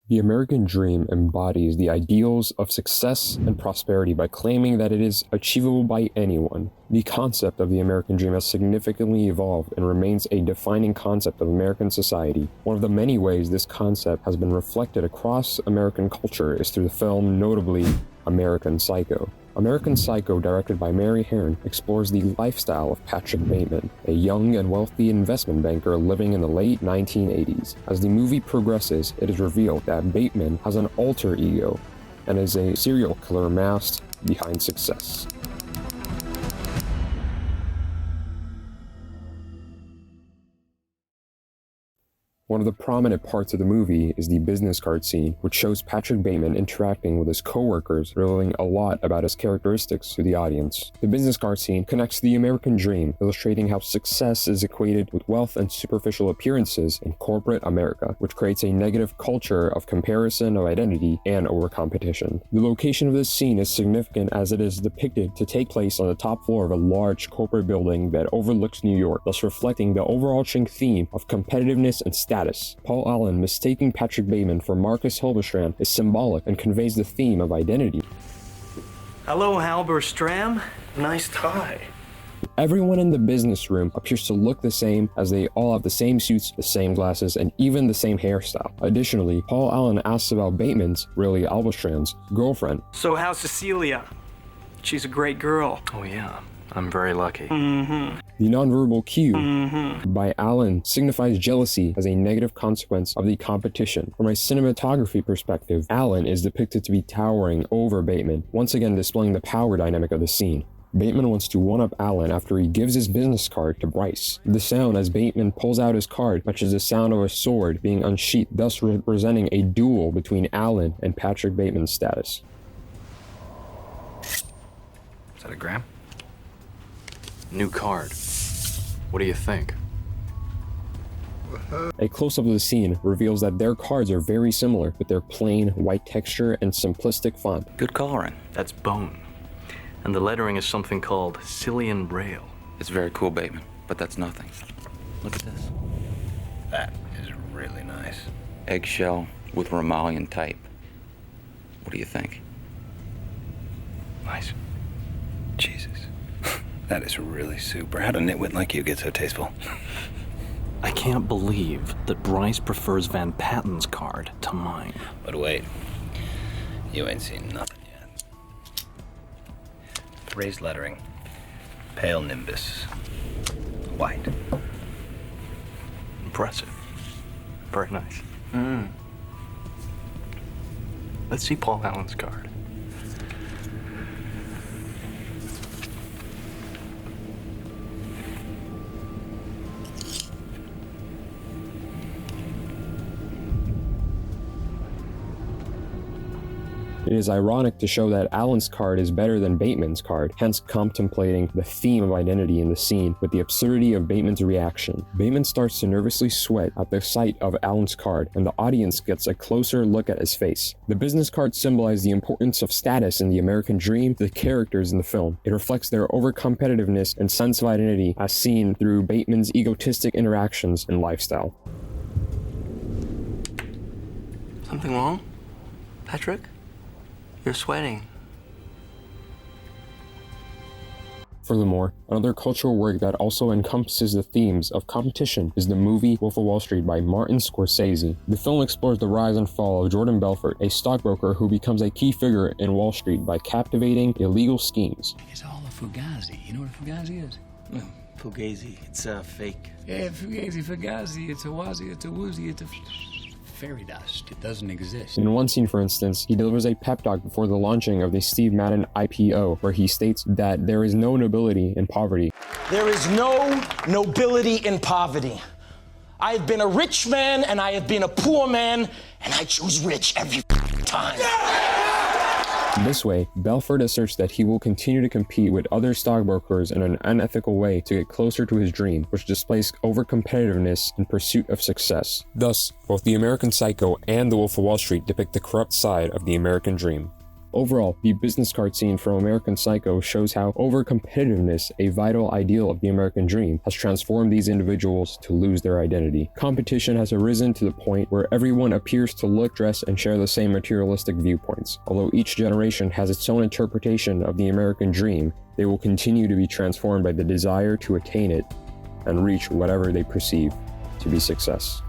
The American dream embodies the ideals of success and prosperity by claiming that it is achievable by anyone. The concept of the American dream has significantly evolved and remains a defining concept of American society. One of the many ways this concept has been reflected across American culture is through the film, notably American Psycho. American Psycho, directed by Mary Herron, explores the lifestyle of Patrick Bateman, a young and wealthy investment banker living in the late 1980s. As the movie progresses, it is revealed that Bateman has an alter ego and is a serial killer masked behind success. One of the prominent parts of the movie is the business card scene, which shows Patrick Bateman interacting with his co-workers, revealing a lot about his characteristics to the audience. The business card scene connects to the American dream, illustrating how success is equated with wealth and superficial appearances in corporate America, which creates a negative culture of comparison of identity and over-competition. The location of this scene is significant as it is depicted to take place on the top floor of a large corporate building that overlooks New York, thus reflecting the overarching theme of competitiveness and status. Paul Allen mistaking Patrick Bateman for Marcus Hilberstram is symbolic and conveys the theme of identity. Hello, Halberstram. Nice tie. Everyone in the business room appears to look the same, as they all have the same suits, the same glasses, and even the same hairstyle. Additionally, Paul Allen asks about Bateman's, really Halberstram's, girlfriend. So how's Cecilia? She's a great girl. Oh yeah, I'm very lucky. The nonverbal cue by Allen signifies jealousy as a negative consequence of the competition. From a cinematography perspective, Allen is depicted to be towering over Bateman, once again displaying the power dynamic of the scene. Bateman wants to one-up Allen after he gives his business card to Bryce. The sound as Bateman pulls out his card matches the sound of a sword being unsheathed, thus representing a duel between Allen and Patrick Bateman's status. Is that a gram? New card. What do you think? A close-up of the scene reveals that their cards are very similar, with their plain, white texture and simplistic font. Good coloring. That's bone. And the lettering is something called Cillian Braille. It's very cool, Bateman, but that's nothing. Look at this. That is really nice. Eggshell with Romalian type. What do you think? Nice. Jesus. That is really super. How'd a nitwit like you get so tasteful? I can't believe that Bryce prefers Van Patten's card to mine. But wait, you ain't seen nothing yet. Raised lettering, pale nimbus, white. Impressive. Very nice. Let's see Paul Allen's card. It is ironic to show that Allen's card is better than Bateman's card, hence contemplating the theme of identity in the scene with the absurdity of Bateman's reaction. Bateman starts to nervously sweat at the sight of Allen's card, and the audience gets a closer look at his face. The business cards symbolize the importance of status in the American dream to the characters in the film. It reflects their over-competitiveness and sense of identity as seen through Bateman's egotistic interactions and lifestyle. Something wrong? Patrick? You're sweating. Furthermore, another cultural work that also encompasses the themes of competition is the movie Wolf of Wall Street by Martin Scorsese. The film explores the rise and fall of Jordan Belfort, a stockbroker who becomes a key figure in Wall Street by captivating illegal schemes. It's all a fugazi. You know what a fugazi is? Fugazi. It's fake. Yeah, fugazi. It's a wazi, it's a woozy, it's a fairy dust. It doesn't exist. In one scene, for instance, he delivers a pep talk before the launching of the Steve Madden IPO, where he states that there is no nobility in poverty. There is no nobility in poverty. I have been a rich man and I have been a poor man, and I choose rich every time. This way, Belfort asserts that he will continue to compete with other stockbrokers in an unethical way to get closer to his dream, which displays over-competitiveness in pursuit of success. Thus, both the American Psycho and The Wolf of Wall Street depict the corrupt side of the American dream. Overall, the business card scene from American Psycho shows how over-competitiveness, a vital ideal of the American dream, has transformed these individuals to lose their identity. Competition has arisen to the point where everyone appears to look, dress, and share the same materialistic viewpoints. Although each generation has its own interpretation of the American dream, they will continue to be transformed by the desire to attain it and reach whatever they perceive to be success.